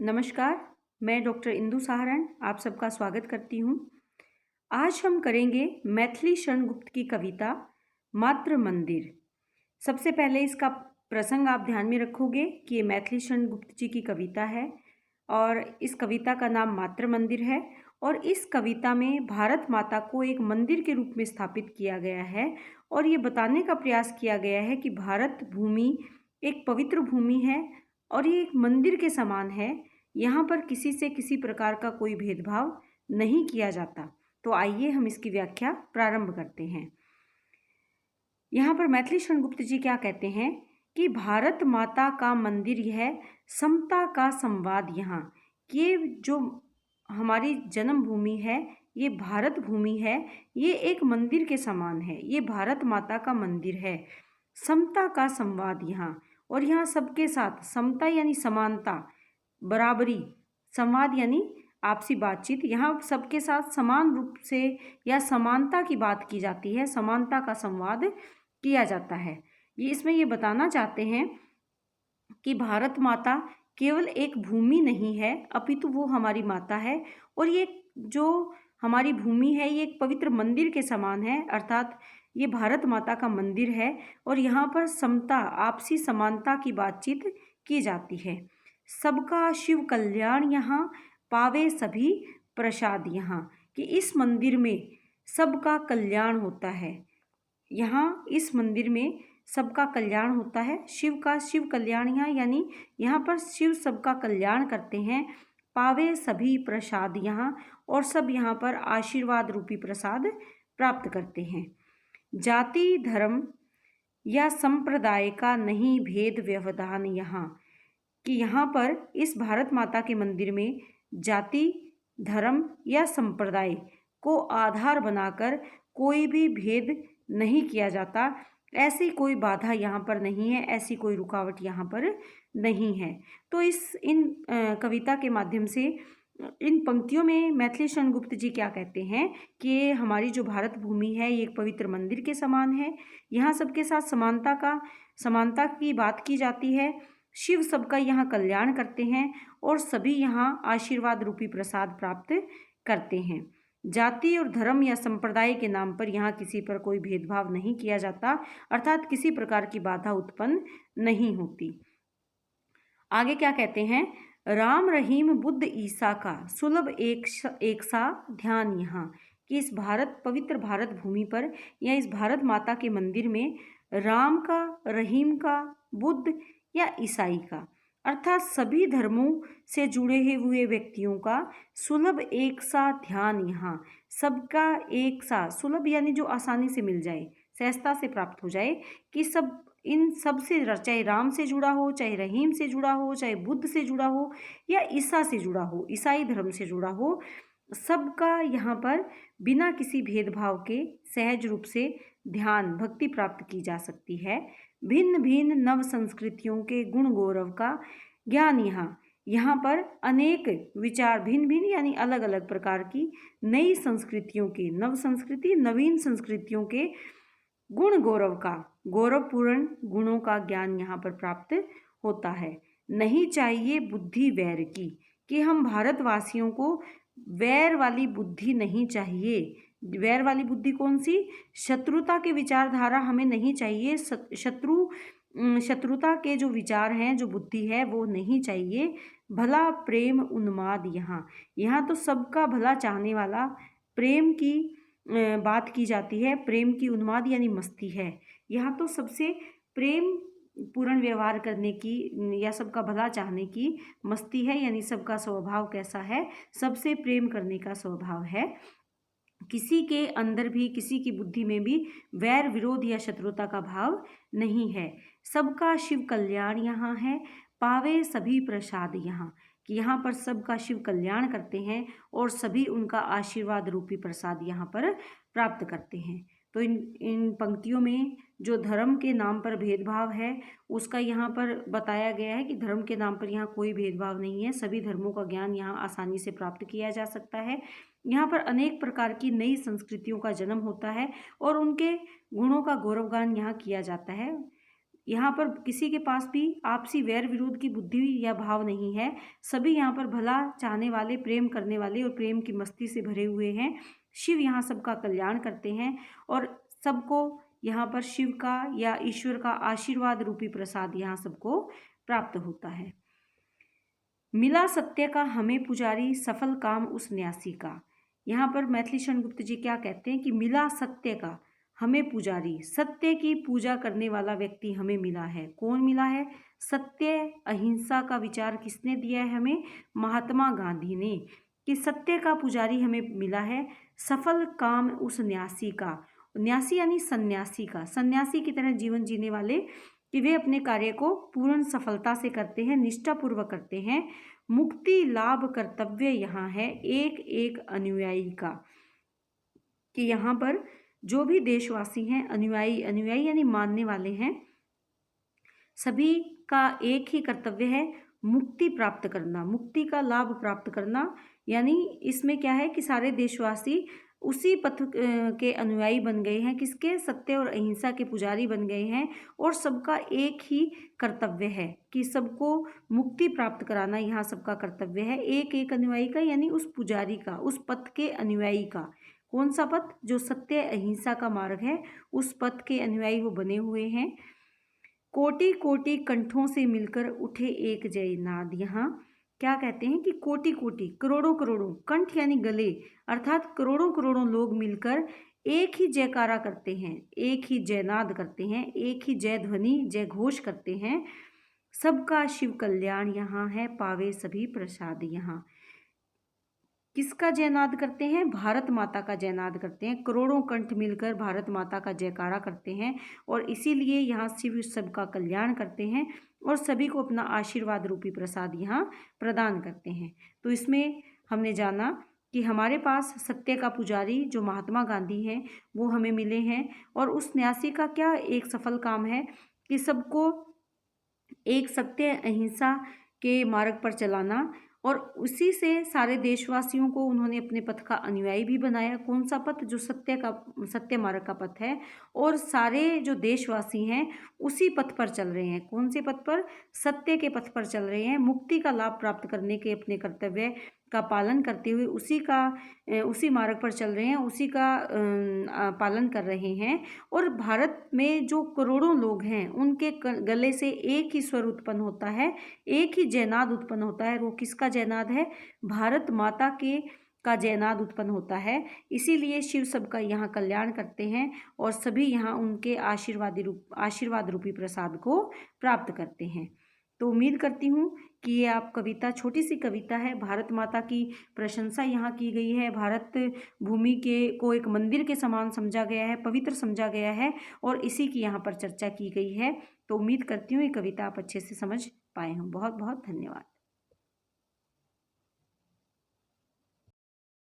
नमस्कार, मैं डॉक्टर इंदु सहारण आप सबका स्वागत करती हूँ। आज हम करेंगे मैथिली शरण गुप्त की कविता मातृ मंदिर। सबसे पहले इसका प्रसंग आप ध्यान में रखोगे कि ये मैथिली शरण गुप्त जी की कविता है और इस कविता का नाम मातृ मंदिर है। और इस कविता में भारत माता को एक मंदिर के रूप में स्थापित किया गया है और ये बताने का प्रयास किया गया है कि भारत भूमि एक पवित्र भूमि है और ये एक मंदिर के समान है। यहाँ पर किसी से किसी प्रकार का कोई भेदभाव नहीं किया जाता। तो आइए हम इसकी व्याख्या प्रारंभ करते हैं। यहाँ पर मैथिली शरण गुप्त जी क्या कहते हैं कि भारत माता का मंदिर यह समता का संवाद यहाँ। ये जो हमारी जन्मभूमि है, ये भारत भूमि है, ये एक मंदिर के समान है। ये भारत माता का मंदिर है। समता का संवाद यहाँ, और यहाँ सबके साथ समता यानी समानता, बराबरी, संवाद यानी आपसी बातचीत। यहाँ सबके साथ समान रूप से या समानता की बात की जाती है, समानता का संवाद किया जाता है। इसमें ये बताना चाहते हैं कि भारत माता केवल एक भूमि नहीं है, अपितु वो हमारी माता है। और ये जो हमारी भूमि है ये एक पवित्र मंदिर के समान है, अर्थात ये भारत माता का मंदिर है और यहाँ पर समता, आपसी समानता की बातचीत की जाती है। सबका शिव कल्याण यहाँ, पावे सभी प्रसाद यहाँ, कि इस मंदिर में सबका कल्याण होता है। यहाँ इस मंदिर में सबका कल्याण होता है। शिव कल्याण यहाँ, यानी यहाँ पर शिव सबका कल्याण करते हैं। पावे सभी प्रसाद यहाँ, और सब यहाँ पर आशीर्वाद रूपी प्रसाद प्राप्त करते हैं। जाति धर्म या संप्रदाय का नहीं भेद व्यवधान यहाँ, कि यहाँ पर इस भारत माता के मंदिर में जाति धर्म या संप्रदाय को आधार बनाकर कोई भी भेद नहीं किया जाता। ऐसी कोई बाधा यहाँ पर नहीं है, ऐसी कोई रुकावट यहाँ पर नहीं है। तो इन कविता के माध्यम से, इन पंक्तियों में मैथिली शरण गुप्त जी क्या कहते हैं कि हमारी जो भारत भूमि है ये एक पवित्र मंदिर के समान है। यहाँ सबके साथ समानता की बात की जाती है। शिव सबका यहाँ कल्याण करते हैं और सभी यहाँ आशीर्वाद रूपी प्रसाद प्राप्त करते हैं। जाति और धर्म या संप्रदाय के नाम पर यहाँ किसी पर कोई भेदभाव नहीं किया जाता, अर्थात किसी प्रकार की बाधा उत्पन्न नहीं होती। आगे क्या कहते हैं, राम रहीम बुद्ध ईसा का सुलभ एक सा ध्यान यहाँ, कि इस पवित्र भारत भूमि पर या इस भारत माता के मंदिर में राम का, रहीम का, बुद्ध या ईसाई का, अर्थात सभी धर्मों से जुड़े हुए व्यक्तियों का सुलभ एक सा ध्यान यहाँ। सबका एक सा, सुलभ यानी जो आसानी से मिल जाए, सहजता से प्राप्त हो जाए, कि सब इन सब से, चाहे राम से जुड़ा हो, चाहे रहीम से जुड़ा हो, चाहे बुद्ध से जुड़ा हो या ईसा से जुड़ा हो, ईसाई धर्म से जुड़ा हो, सबका यहाँ पर बिना किसी भेदभाव के सहज रूप से ध्यान भक्ति प्राप्त की जा सकती है। भिन्न भिन्न नव संस्कृतियों के गुण गौरव का ज्ञान यहाँ पर अनेक विचार, भिन्न भिन्न यानी अलग अलग प्रकार की नई संस्कृतियों के, नव संस्कृति नवीन संस्कृतियों के गुण गौरव का, गौरवपूर्ण गुणों का ज्ञान यहाँ पर प्राप्त होता है। नहीं चाहिए बुद्धि वैर की, कि हम भारतवासियों को वैर वाली बुद्धि नहीं चाहिए। वैर वाली बुद्धि कौन सी? शत्रुता के विचारधारा हमें नहीं चाहिए। शत्रुता के जो विचार हैं, जो बुद्धि है, वो नहीं चाहिए। भला प्रेम उन्माद यहाँ तो सबका भला चाहने वाला प्रेम की बात की जाती है। प्रेम की उन्माद यानी मस्ती है। यहाँ तो सबसे प्रेम पूर्ण व्यवहार करने की या सबका भला चाहने की मस्ती है, यानी सबका स्वभाव कैसा है? सबसे प्रेम करने का स्वभाव है। किसी के अंदर भी, किसी की बुद्धि में भी वैर विरोध या शत्रुता का भाव नहीं है। सबका शिव कल्याण यहाँ है, पावे सभी प्रसाद यहाँ, कि यहाँ पर सबका शिव कल्याण करते हैं और सभी उनका आशीर्वाद रूपी प्रसाद यहाँ पर प्राप्त करते हैं। तो इन पंक्तियों में जो धर्म के नाम पर भेदभाव है उसका यहाँ पर बताया गया है कि धर्म के नाम पर यहाँ कोई भेदभाव नहीं है। सभी धर्मों का ज्ञान यहाँ आसानी से प्राप्त किया जा सकता है। यहाँ पर अनेक प्रकार की नई संस्कृतियों का जन्म होता है और उनके गुणों का गौरवगान यहाँ किया जाता है। यहाँ पर किसी के पास भी आपसी वैर विरोध की बुद्धि या भाव नहीं है। सभी यहाँ पर भला चाहने वाले, प्रेम करने वाले और प्रेम की मस्ती से भरे हुए हैं। शिव यहाँ सबका कल्याण करते हैं और सबको यहाँ पर शिव का या ईश्वर का आशीर्वाद रूपी प्रसाद यहाँ सबको प्राप्त होता है। मिला सत्य का हमें पुजारी, सफल काम उस न्यासी का। यहाँ पर मैथिली शरण गुप्त जी क्या कहते हैं कि मिला सत्य का हमें पुजारी, सत्य की पूजा करने वाला व्यक्ति हमें मिला है। कौन मिला है? सत्य अहिंसा का विचार किसने दिया है हमें? महात्मा गांधी ने। कि सत्य का पुजारी हमें मिला है, सफल काम उस न्यासी का। न्यासी यानी सन्यासी का, सन्यासी की तरह जीवन जीने वाले, कि वे अपने कार्य को पूर्ण सफलता से करते हैं, निष्ठापूर्वक करते हैं। मुक्ति लाभ कर्तव्य यहाँ है एक एक अनुयायी का। कि यहाँ पर जो भी देशवासी हैं, अनुयायी, अनुयायी यानी मानने वाले हैं, सभी का एक ही कर्तव्य है मुक्ति प्राप्त करना, मुक्ति का लाभ प्राप्त करना। यानी इसमें क्या है कि सारे देशवासी उसी पथ के अनुयायी बन गए हैं, किसके? सत्य और अहिंसा के पुजारी बन गए हैं। और सबका एक ही कर्तव्य है कि सबको मुक्ति प्राप्त कराना यहाँ सबका कर्तव्य है, एक एक अनुयायी का, यानी उस पुजारी का, उस पथ के अनुयायी का। कौन सा पथ? जो सत्य अहिंसा का मार्ग है, उस पथ के अनुयायी वो बने हुए हैं। कोटि कोटि कंठों से मिलकर उठे एक जय नाद। यहाँ क्या कहते हैं कि कोटि कोटि, करोड़ों करोड़ों, कंठ यानी गले, अर्थात करोड़ों करोड़ों लोग मिलकर एक ही जयकारा करते हैं, एक ही जयनाद करते हैं, एक ही जय ध्वनि, जय घोष करते हैं। सबका शिव कल्याण यहाँ है, पावे सभी प्रसाद। यहाँ किसका जयनाद करते हैं? भारत माता का जयनाद करते हैं। करोड़ों कंठ मिलकर भारत माता का जयकारा करते हैं और इसीलिए यहाँ शिव सबका कल्याण करते हैं और सभी को अपना आशीर्वाद रूपी प्रसाद यहाँ प्रदान करते हैं। तो इसमें हमने जाना कि हमारे पास सत्य का पुजारी जो महात्मा गांधी हैं वो हमें मिले हैं, और उस न्यासी का क्या एक सफल काम है कि सबको एक सत्य अहिंसा के मार्ग पर चलाना, और उसी से सारे देशवासियों को उन्होंने अपने पथ का अनुयायी भी बनाया। कौन सा पथ? जो सत्य मार्ग का पथ है। और सारे जो देशवासी हैं उसी पथ पर चल रहे हैं। कौन से पथ पर? सत्य के पथ पर चल रहे हैं। मुक्ति का लाभ प्राप्त करने के अपने कर्तव्य का पालन करते हुए उसी मार्ग पर चल रहे हैं, उसी का पालन कर रहे हैं। और भारत में जो करोड़ों लोग हैं उनके गले से एक ही स्वर उत्पन्न होता है, एक ही जयनाद उत्पन्न होता है। वो किसका जयनाद है? भारत माता का जयनाद उत्पन्न होता है। इसीलिए शिव सबका यहाँ कल्याण करते हैं और सभी यहाँ उनके आशीर्वाद रूपी प्रसाद को प्राप्त करते हैं। तो उम्मीद करती हूँ कि ये आप कविता, छोटी सी कविता है, भारत माता की प्रशंसा यहाँ की गई है। भारत भूमि को एक मंदिर के समान समझा गया है, पवित्र समझा गया है, और इसी की यहाँ पर चर्चा की गई है। तो उम्मीद करती हूँ ये कविता आप अच्छे से समझ पाए हों। बहुत बहुत धन्यवाद।